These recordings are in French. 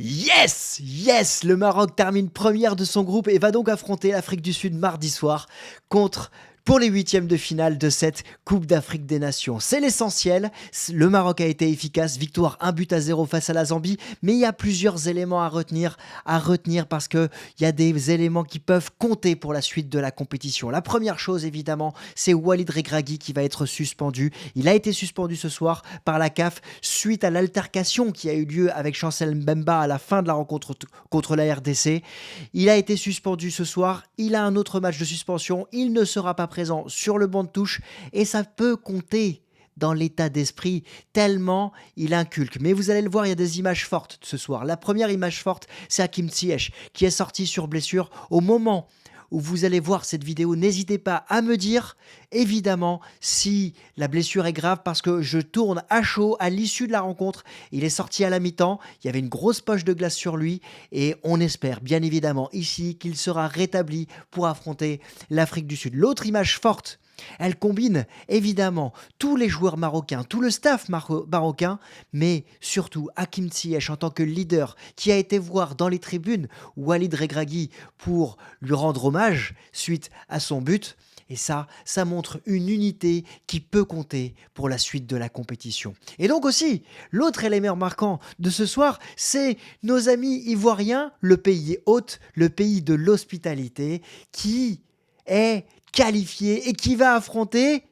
Yes! Yes! Le Maroc termine première de son groupe et va donc affronter l'Afrique du Sud mardi soir contre pour les huitièmes de finale de cette Coupe d'Afrique des Nations. C'est l'essentiel. Le Maroc a été efficace. Victoire 1-0 face à la Zambie. Mais il y a plusieurs éléments à retenir parce qu'il y a des éléments qui peuvent compter pour la suite de la compétition. La première chose, évidemment, c'est Walid Regragui qui va être suspendu. Il a été suspendu ce soir par la CAF suite à l'altercation qui a eu lieu avec Chancel Mbemba à la fin de la rencontre contre la RDC. Il a été suspendu ce soir. Il a un autre match de suspension. Il ne sera pas présent sur le banc de touche et ça peut compter dans l'état d'esprit tellement il inculque. Mais vous allez le voir, il y a des images fortes ce soir. La première image forte, c'est Hakim Ziyech qui est sorti sur blessure. Au moment où vous allez voir cette vidéo, n'hésitez pas à me dire, évidemment, si la blessure est grave, parce que je tourne à chaud à l'issue de la rencontre. Il est sorti à la mi-temps, il y avait une grosse poche de glace sur lui, et on espère, bien évidemment, ici, qu'il sera rétabli pour affronter l'Afrique du Sud. L'autre image forte, elle combine évidemment tous les joueurs marocains, tout le staff marocain, mais surtout Hakim Ziyech en tant que leader qui a été voir dans les tribunes Walid Regragui pour lui rendre hommage suite à son but. Et ça montre une unité qui peut compter pour la suite de la compétition. Et donc aussi, l'autre élément marquant de ce soir, c'est nos amis ivoiriens, le pays hôte, le pays de l'hospitalité, qui est qualifié et qui va affronter,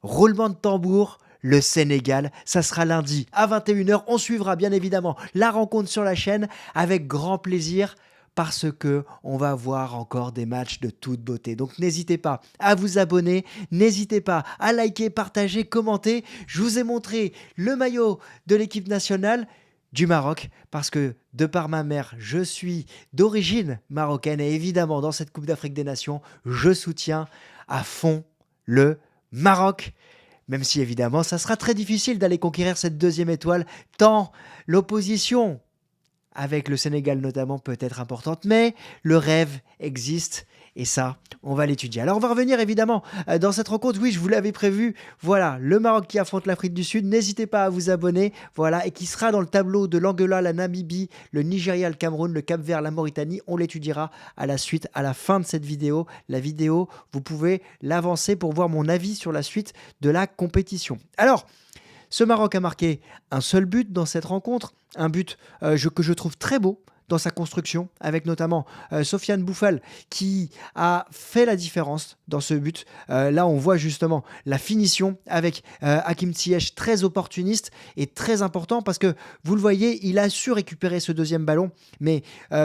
roulement de tambour, le Sénégal. Ça sera lundi à 21h. On suivra bien évidemment la rencontre sur la chaîne avec grand plaisir parce que on va voir encore des matchs de toute beauté. Donc n'hésitez pas à vous abonner, n'hésitez pas à liker, partager, commenter. Je vous ai montré le maillot de l'équipe nationale du Maroc, parce que de par ma mère, je suis d'origine marocaine et évidemment dans cette Coupe d'Afrique des Nations, je soutiens à fond le Maroc. Même si évidemment, ça sera très difficile d'aller conquérir cette deuxième étoile, tant l'opposition avec le Sénégal notamment peut être importante, mais le rêve existe et ça, on va l'étudier. Alors on va revenir évidemment dans cette rencontre, oui je vous l'avais prévu, voilà, le Maroc qui affronte l'Afrique du Sud, n'hésitez pas à vous abonner, voilà, et qui sera dans le tableau de l'Angola, la Namibie, le Nigeria, le Cameroun, le Cap-Vert, la Mauritanie, on l'étudiera à la suite, à la fin de cette vidéo. La vidéo, vous pouvez l'avancer pour voir mon avis sur la suite de la compétition. Alors, ce Maroc a marqué un seul but dans cette rencontre, un but que je trouve très beau dans sa construction, avec notamment Sofiane Bouffal qui a fait la différence dans ce but. Là, on voit justement la finition avec Hakim Ziyech, très opportuniste et très important parce que, vous le voyez, il a su récupérer ce deuxième ballon. Mais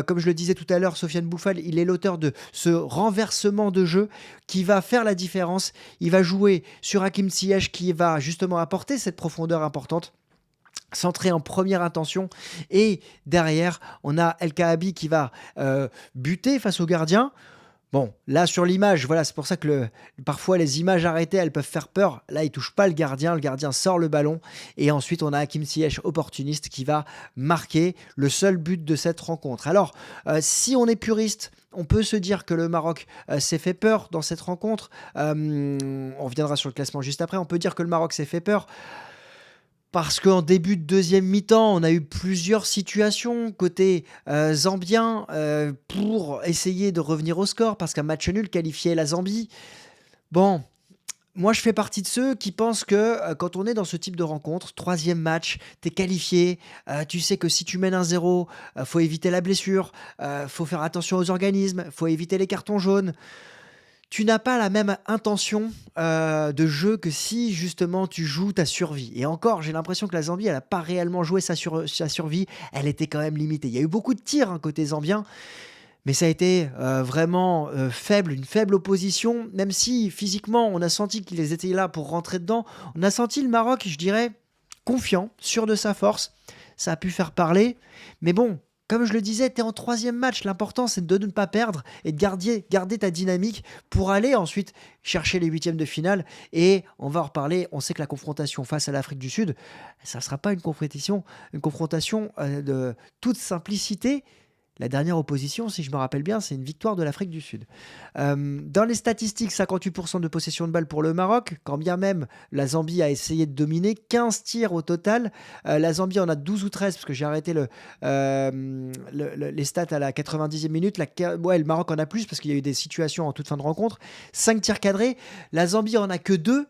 comme je le disais tout à l'heure, Sofiane Bouffal, il est l'auteur de ce renversement de jeu qui va faire la différence. Il va jouer sur Hakim Ziyech qui va justement apporter cette profondeur importante, centré en première intention, et derrière on a El Kaabi qui va buter face au gardien. Bon, là sur l'image, voilà, c'est pour ça que parfois les images arrêtées, elles peuvent faire peur. Là, il touche pas le gardien sort le ballon, et ensuite on a Hakim Ziyech, opportuniste, qui va marquer le seul but de cette rencontre. Alors, si on est puriste, on peut se dire que le Maroc s'est fait peur dans cette rencontre. On reviendra sur le classement juste après. On peut dire que le Maroc s'est fait peur parce qu'en début de deuxième mi-temps, on a eu plusieurs situations côté zambien pour essayer de revenir au score, parce qu'un match nul qualifiait la Zambie. Bon, moi je fais partie de ceux qui pensent que quand on est dans ce type de rencontre, troisième match, t'es qualifié, tu sais que si tu mènes 1-0, faut éviter la blessure, faut faire attention aux organismes, faut éviter les cartons jaunes. Tu n'as pas la même intention de jeu que si justement tu joues ta survie. Et encore, j'ai l'impression que la Zambie, elle n'a pas réellement joué sa survie, elle était quand même limitée. Il y a eu beaucoup de tirs côté zambien, mais ça a été vraiment faible, une faible opposition, même si physiquement on a senti qu'ils étaient là pour rentrer dedans. On a senti le Maroc, je dirais, confiant, sûr de sa force. Ça a pu faire parler, mais bon, comme je le disais, tu es en troisième match. L'important, c'est de ne pas perdre et de garder ta dynamique pour aller ensuite chercher les huitièmes de finale. Et on va en reparler. On sait que la confrontation face à l'Afrique du Sud, ça ne sera pas une confrontation de toute simplicité. La dernière opposition, si je me rappelle bien, c'est une victoire de l'Afrique du Sud. Dans les statistiques, 58% de possession de balle pour le Maroc, quand bien même la Zambie a essayé de dominer, 15 tirs au total. La Zambie en a 12 ou 13, parce que j'ai arrêté les stats à la 90e minute. Ouais, le Maroc en a plus, parce qu'il y a eu des situations en toute fin de rencontre. 5 tirs cadrés. La Zambie en a que 2.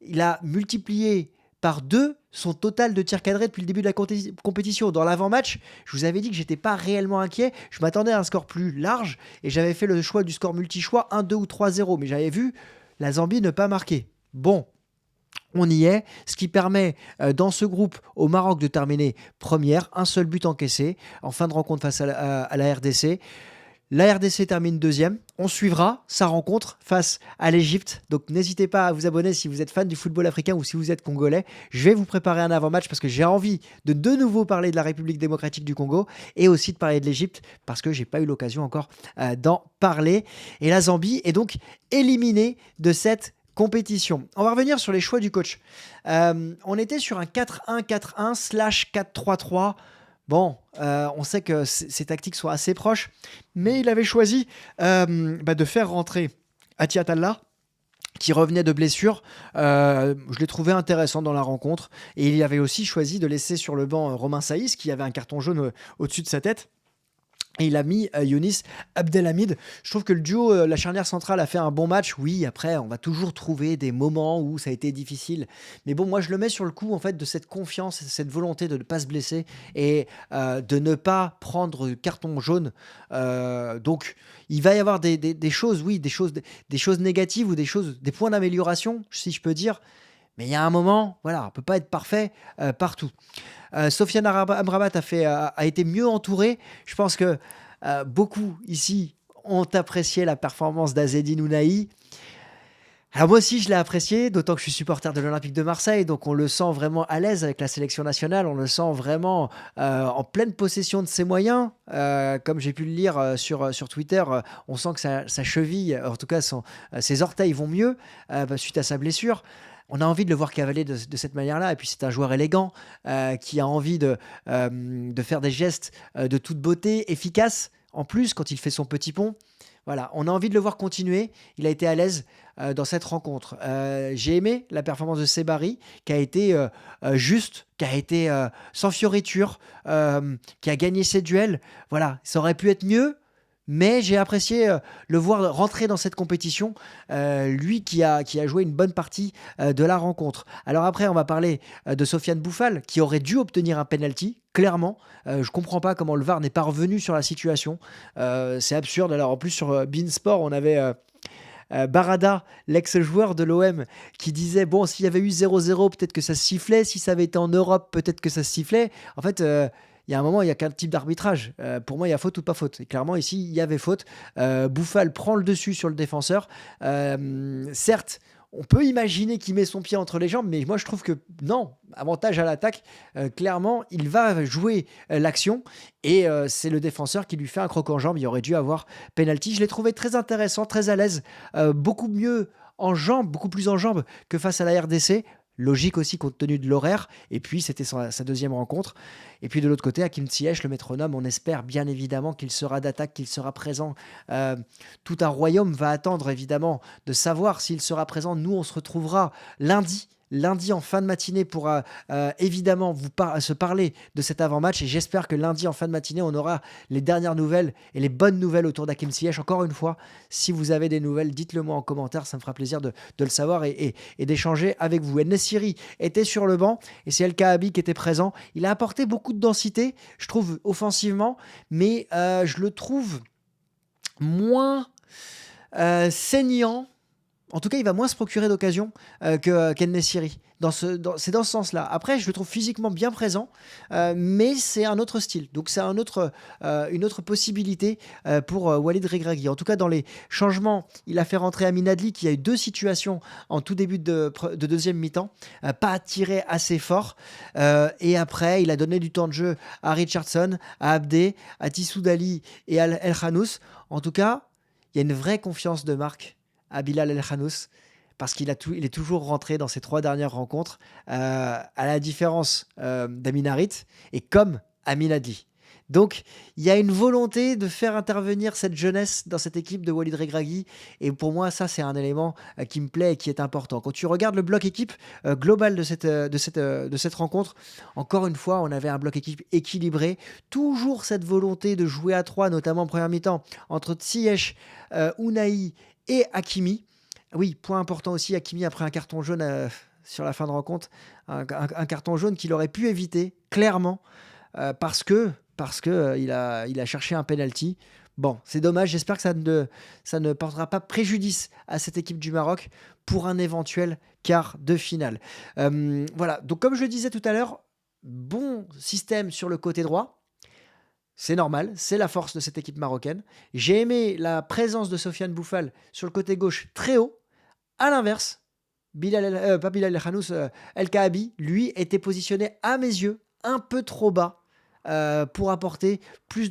Il a multiplié par 2 son total de tirs cadrés depuis le début de la compétition. Dans l'avant-match, je vous avais dit que j'étais pas réellement inquiet. Je m'attendais à un score plus large et j'avais fait le choix du score multi-choix 1, 2 ou 3-0. Mais j'avais vu la Zambie ne pas marquer. Bon, on y est, ce qui permet dans ce groupe au Maroc de terminer première, un seul but encaissé en fin de rencontre face à la RDC. La RDC termine deuxième. On suivra sa rencontre face à l'Égypte. Donc n'hésitez pas à vous abonner si vous êtes fan du football africain ou si vous êtes congolais. Je vais vous préparer un avant-match parce que j'ai envie de nouveau parler de la République démocratique du Congo et aussi de parler de l'Égypte parce que j'ai pas eu l'occasion encore d'en parler. Et la Zambie est donc éliminée de cette compétition. On va revenir sur les choix du coach. On était sur un 4-1-4-1 / 4-3-3. Bon, on sait que ces tactiques sont assez proches, mais il avait choisi de faire rentrer Atiatalla, qui revenait de blessure. Je l'ai trouvé intéressant dans la rencontre. Et il avait aussi choisi de laisser sur le banc Romain Saïs, qui avait un carton jaune au-dessus de sa tête. Et il a mis Younis Abdelhamid. Je trouve que le duo, la charnière centrale, a fait un bon match. Oui, après, on va toujours trouver des moments où ça a été difficile. Mais bon, moi, je le mets sur le coup, en fait, de cette confiance, cette volonté de ne pas se blesser et de ne pas prendre carton jaune. Donc, il va y avoir des choses, oui, des choses négatives ou des points d'amélioration, si je peux dire. Mais il y a un moment, voilà, on ne peut pas être parfait partout. Sofiane Amrabat a été mieux entouré. Je pense que beaucoup ici ont apprécié la performance d'Azzedine Ounahi. Alors moi aussi je l'ai apprécié, d'autant que je suis supporter de l'Olympique de Marseille, donc on le sent vraiment à l'aise avec la sélection nationale, on le sent vraiment en pleine possession de ses moyens. Comme j'ai pu le lire sur Twitter, on sent que sa cheville, en tout cas ses orteils vont mieux suite à sa blessure. On a envie de le voir cavaler de cette manière-là. Et puis, c'est un joueur élégant qui a envie de faire des gestes de toute beauté, efficaces. En plus, quand il fait son petit pont, voilà, on a envie de le voir continuer. Il a été à l'aise dans cette rencontre. J'ai aimé la performance de Sebari, qui a été juste, qui a été sans fioriture, qui a gagné ses duels. Voilà, ça aurait pu être mieux. Mais j'ai apprécié le voir rentrer dans cette compétition, lui qui a joué une bonne partie de la rencontre. Alors après, on va parler de Sofiane Bouffal, qui aurait dû obtenir un penalty, clairement. Je ne comprends pas comment le VAR n'est pas revenu sur la situation. C'est absurde. Alors en plus, sur Beansport, on avait Barada, l'ex-joueur de l'OM, qui disait bon, s'il y avait eu 0-0, peut-être que ça se sifflait. Si ça avait été en Europe, peut-être que ça se sifflait. En fait, il y a un moment, il n'y a qu'un type d'arbitrage. Pour moi, il y a faute ou pas faute. Et clairement, ici, il y avait faute. Bouffal prend le dessus sur le défenseur. Certes, on peut imaginer qu'il met son pied entre les jambes, mais moi, je trouve que non. Avantage à l'attaque. Clairement, il va jouer l'action. Et c'est le défenseur qui lui fait un croc en jambe. Il aurait dû avoir penalty. Je l'ai trouvé très intéressant, très à l'aise. Beaucoup mieux en jambes, beaucoup plus en jambes que face à la RDC. Logique aussi compte tenu de l'horaire. Et puis, c'était sa deuxième rencontre. Et puis, de l'autre côté, Hakim Ziyech, le métronome, on espère bien évidemment qu'il sera d'attaque, qu'il sera présent. Tout un royaume va attendre évidemment de savoir s'il sera présent. Nous, on se retrouvera lundi en fin de matinée pour évidemment se parler de cet avant-match et j'espère que lundi en fin de matinée on aura les dernières nouvelles et les bonnes nouvelles autour d'Hakim Ziyech. Encore une fois, si vous avez des nouvelles, dites-le moi en commentaire, ça me fera plaisir de le savoir et d'échanger avec vous. En-Nesyri était sur le banc et c'est El Kaabi qui était présent. Il a apporté beaucoup de densité, je trouve, offensivement, mais je le trouve moins saignant. En tout cas, il va moins se procurer d'occasions qu'En-Nesyri. C'est dans ce sens-là. Après, je le trouve physiquement bien présent, mais c'est un autre style. Donc, c'est une autre possibilité pour Walid Regragui. En tout cas, dans les changements, il a fait rentrer Amin Adli, qui a eu 2 situations en tout début de deuxième mi-temps, pas tiré assez fort. Et après, il a donné du temps de jeu à Richardson, à Abdé, à Tissoudali et à El Khanous. En tout cas, il y a une vraie confiance de marque à Bilal El Khanous parce qu'il est toujours rentré dans ses 3 dernières rencontres à la différence d'Amin Harit et comme Amin Adli. Donc, il y a une volonté de faire intervenir cette jeunesse dans cette équipe de Walid Regragui. Et pour moi, ça, c'est un élément qui me plaît et qui est important. Quand tu regardes le bloc équipe global de cette rencontre, encore une fois, on avait un bloc équipe équilibré. Toujours cette volonté de jouer à 3, notamment en première mi-temps, entre Ziyech, Unai et Hakimi. Oui, point important aussi, Hakimi après un carton jaune sur la fin de rencontre. Un carton jaune qu'il aurait pu éviter, clairement. Parce que il a cherché un penalty. Bon, c'est dommage. J'espère que ça ne portera pas préjudice à cette équipe du Maroc pour un éventuel quart de finale. Voilà. Donc, comme je le disais tout à l'heure, bon système sur le côté droit. C'est normal, c'est la force de cette équipe marocaine. J'ai aimé la présence de Sofiane Bouffal sur le côté gauche très haut. À l'inverse, pas Bilal El Khanous, El Kaabi, lui, était positionné à mes yeux un peu trop bas pour apporter plus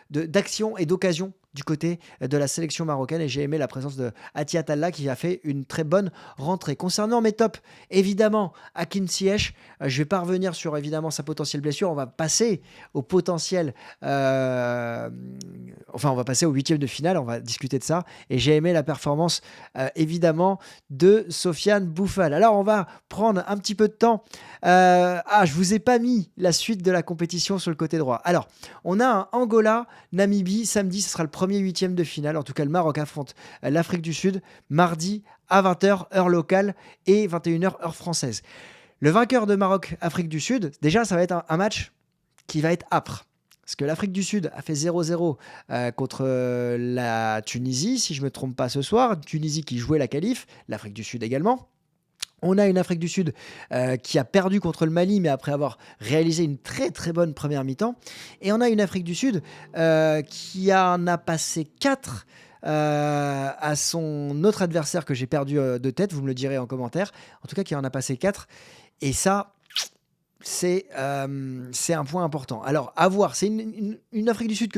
d'action et d'occasion du côté de la sélection marocaine. Et j'ai aimé la présence de Ati Atalla qui a fait une très bonne rentrée. Concernant mes tops, évidemment, Hakim Ziyech, je vais pas revenir sur évidemment sa potentielle blessure. On va passer au potentiel. On va passer au huitième de finale. On va discuter de ça. Et j'ai aimé la performance, évidemment, de Sofiane Bouffal. Alors, on va prendre un petit peu de temps. Je vous ai pas mis la suite de la compétition sur le côté droit. Alors, on a un Angola-Namibie samedi, ce sera le premier huitième de finale. En tout cas, le Maroc affronte l'Afrique du Sud mardi à 20h heure locale et 21h heure française. Le vainqueur de Maroc-Afrique du Sud, déjà, ça va être un match qui va être âpre. Parce que l'Afrique du Sud a fait 0-0 contre la Tunisie, si je ne me trompe pas ce soir. Tunisie qui jouait la qualif, l'Afrique du Sud également. On a une Afrique du Sud qui a perdu contre le Mali, mais après avoir réalisé une très très bonne première mi-temps. Et on a une Afrique du Sud qui en a passé 4 à son autre adversaire que j'ai perdu de tête, vous me le direz en commentaire. En tout cas, qui en a passé 4. Et ça, c'est un point important. Alors, à voir, c'est une Afrique du Sud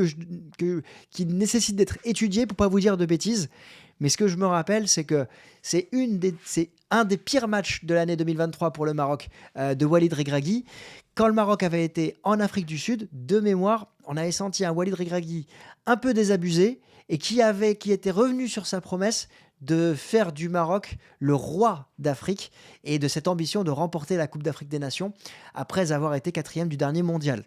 qui nécessite d'être étudiée pour pas vous dire de bêtises. Mais ce que je me rappelle, c'est que c'est un des pires matchs de l'année 2023 pour le Maroc de Walid Regragui. Quand le Maroc avait été en Afrique du Sud, de mémoire, on avait senti un Walid Regragui un peu désabusé et qui était revenu sur sa promesse de faire du Maroc le roi d'Afrique et de cette ambition de remporter la Coupe d'Afrique des Nations après avoir été 4e du dernier mondial.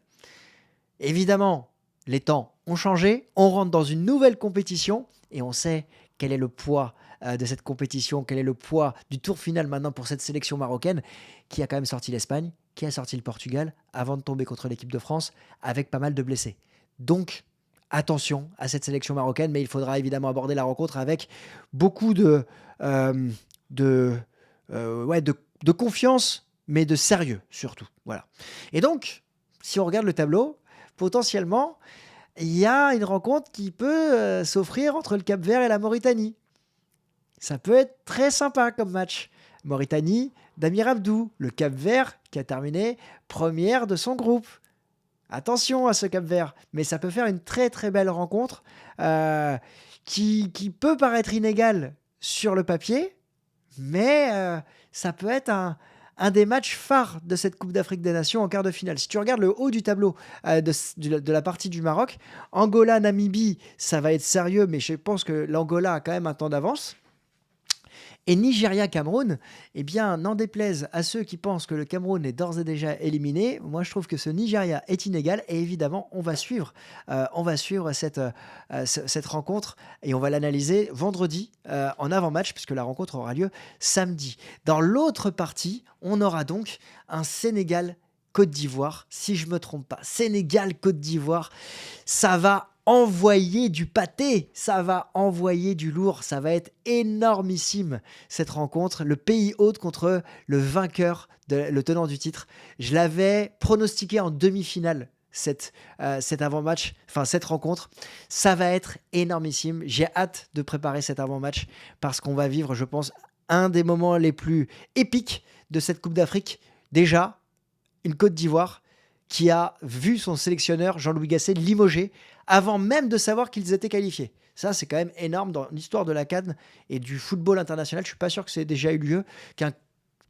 Évidemment, les temps ont changé, on rentre dans une nouvelle compétition et on sait quel est le poids de cette compétition, quel est le poids du tour final maintenant pour cette sélection marocaine qui a quand même sorti l'Espagne, qui a sorti le Portugal avant de tomber contre l'équipe de France avec pas mal de blessés. Donc, attention à cette sélection marocaine, mais il faudra évidemment aborder la rencontre avec beaucoup de confiance, mais de sérieux surtout. Voilà. Et donc, si on regarde le tableau, potentiellement, il y a une rencontre qui peut s'offrir entre le Cap-Vert et la Mauritanie. Ça peut être très sympa comme match. Mauritanie d'Amir Abdou, le Cap-Vert qui a terminé première de son groupe. Attention à ce Cap-Vert, mais ça peut faire une très très belle rencontre qui peut paraître inégale sur le papier, mais ça peut être un des matchs phares de cette Coupe d'Afrique des Nations en quart de finale. Si tu regardes le haut du tableau de la partie du Maroc, Angola-Namibie, ça va être sérieux, mais je pense que l'Angola a quand même un temps d'avance. Et Nigeria-Cameroun, eh bien, n'en déplaise à ceux qui pensent que le Cameroun est d'ores et déjà éliminé, moi je trouve que ce Nigeria est inégal et évidemment on va suivre cette rencontre et on va l'analyser vendredi en avant-match puisque la rencontre aura lieu samedi. Dans l'autre partie, on aura donc un Sénégal-Côte d'Ivoire, si je ne me trompe pas. Sénégal-Côte d'Ivoire, ça va envoyer du pâté, ça va envoyer du lourd, ça va être énormissime cette rencontre, le pays hôte contre le vainqueur, le tenant du titre. Je l'avais pronostiqué en demi-finale cet avant-match, enfin cette rencontre, ça va être énormissime. J'ai hâte de préparer cet avant-match parce qu'on va vivre, je pense, un des moments les plus épiques de cette Coupe d'Afrique. Déjà, une Côte d'Ivoire qui a vu son sélectionneur Jean-Louis Gasset limogé avant même de savoir qu'ils étaient qualifiés. Ça, c'est quand même énorme dans l'histoire de la CAN et du football international. Je ne suis pas sûr que ça ait déjà eu lieu, qu'un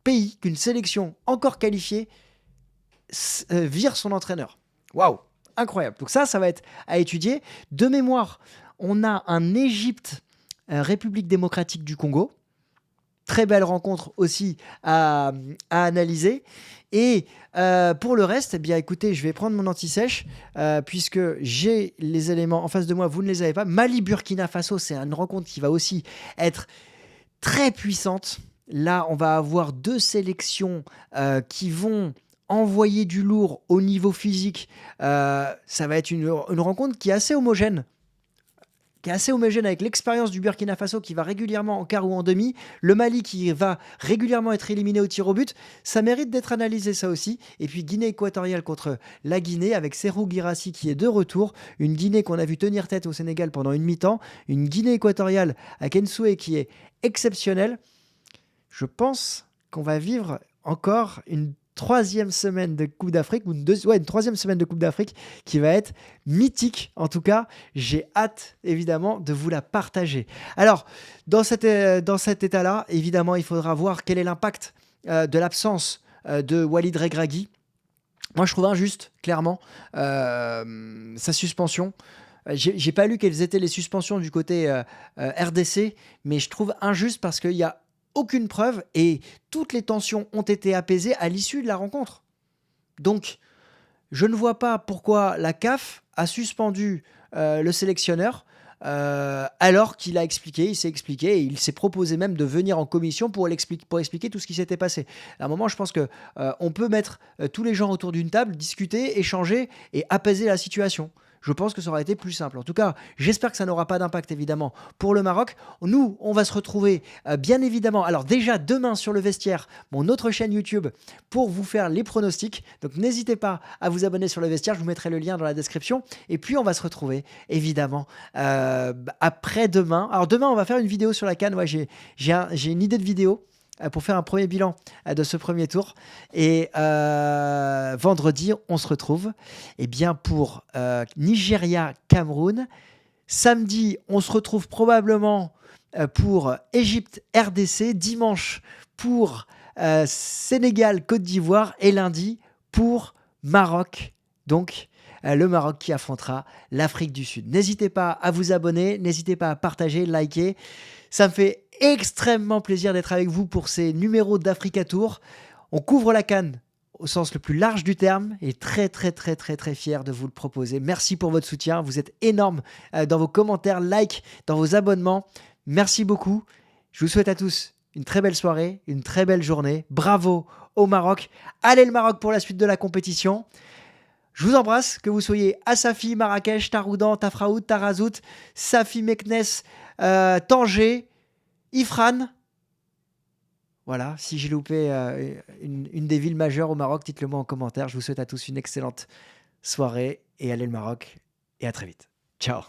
pays, qu'une sélection encore qualifiée vire son entraîneur. Waouh! incroyable. Donc ça va être à étudier. De mémoire, on a un Égypte, République démocratique du Congo. Très belle rencontre aussi à analyser. Et pour le reste, eh bien, écoutez, je vais prendre mon anti-sèche puisque j'ai les éléments en face de moi, vous ne les avez pas. Mali-Burkina Faso, c'est une rencontre qui va aussi être très puissante. Là, on va avoir 2 sélections qui vont envoyer du lourd au niveau physique. Ça va être une rencontre qui est assez homogène. Avec l'expérience du Burkina Faso qui va régulièrement en quart ou en demi, le Mali qui va régulièrement être éliminé au tir au but, ça mérite d'être analysé ça aussi. Et puis Guinée équatoriale contre la Guinée avec Serhou Guirassy qui est de retour, une Guinée qu'on a vu tenir tête au Sénégal pendant une mi-temps, une Guinée équatoriale à Kensoué qui est exceptionnelle. Je pense qu'on va vivre encore une troisième semaine de Coupe d'Afrique, ou une troisième semaine de Coupe d'Afrique qui va être mythique. En tout cas, j'ai hâte, évidemment, de vous la partager. Alors, dans cet état-là, évidemment, il faudra voir quel est l'impact de l'absence de Walid Regragui. Moi, je trouve injuste, clairement, sa suspension. J'ai pas lu quelles étaient les suspensions du côté RDC, mais je trouve injuste parce qu'il y a aucune preuve et toutes les tensions ont été apaisées à l'issue de la rencontre. Donc, je ne vois pas pourquoi la CAF a suspendu le sélectionneur alors qu'il il s'est expliqué et il s'est proposé même de venir en commission pour expliquer tout ce qui s'était passé. À un moment, je pense que on peut mettre tous les gens autour d'une table, discuter, échanger et apaiser la situation. Je pense que ça aurait été plus simple. En tout cas, j'espère que ça n'aura pas d'impact, évidemment, pour le Maroc. Nous, on va se retrouver, bien évidemment, alors déjà demain sur Le Vestiaire, mon autre chaîne YouTube, pour vous faire les pronostics. Donc, n'hésitez pas à vous abonner sur Le Vestiaire. Je vous mettrai le lien dans la description. Et puis, on va se retrouver, évidemment, après-demain. Alors, demain, on va faire une vidéo sur la CAN. Ouais, j'ai une idée de vidéo pour faire un premier bilan de ce premier tour. Et vendredi, on se retrouve pour Nigeria-Cameroun. Samedi, on se retrouve probablement pour Égypte-RDC. Dimanche, pour Sénégal-Côte d'Ivoire. Et lundi, pour Maroc. Donc, le Maroc qui affrontera l'Afrique du Sud. N'hésitez pas à vous abonner, n'hésitez pas à partager, liker. Ça me fait extrêmement plaisir d'être avec vous pour ces numéros d'Africa Tour. On couvre la CAN au sens le plus large du terme et très fier de vous le proposer. Merci pour votre soutien, vous êtes énormes dans vos commentaires, likes, dans vos abonnements. Merci beaucoup. Je vous souhaite à tous une très belle soirée, une très belle journée. Bravo au Maroc. Allez le Maroc pour la suite de la compétition. Je vous embrasse, que vous soyez à Safi, Marrakech, Taroudan, Tafraout, Tarazout, Safi, Meknès, Tanger, Ifrane. Voilà, si j'ai loupé une des villes majeures au Maroc, dites-le moi en commentaire. Je vous souhaite à tous une excellente soirée et allez le Maroc et à très vite. Ciao.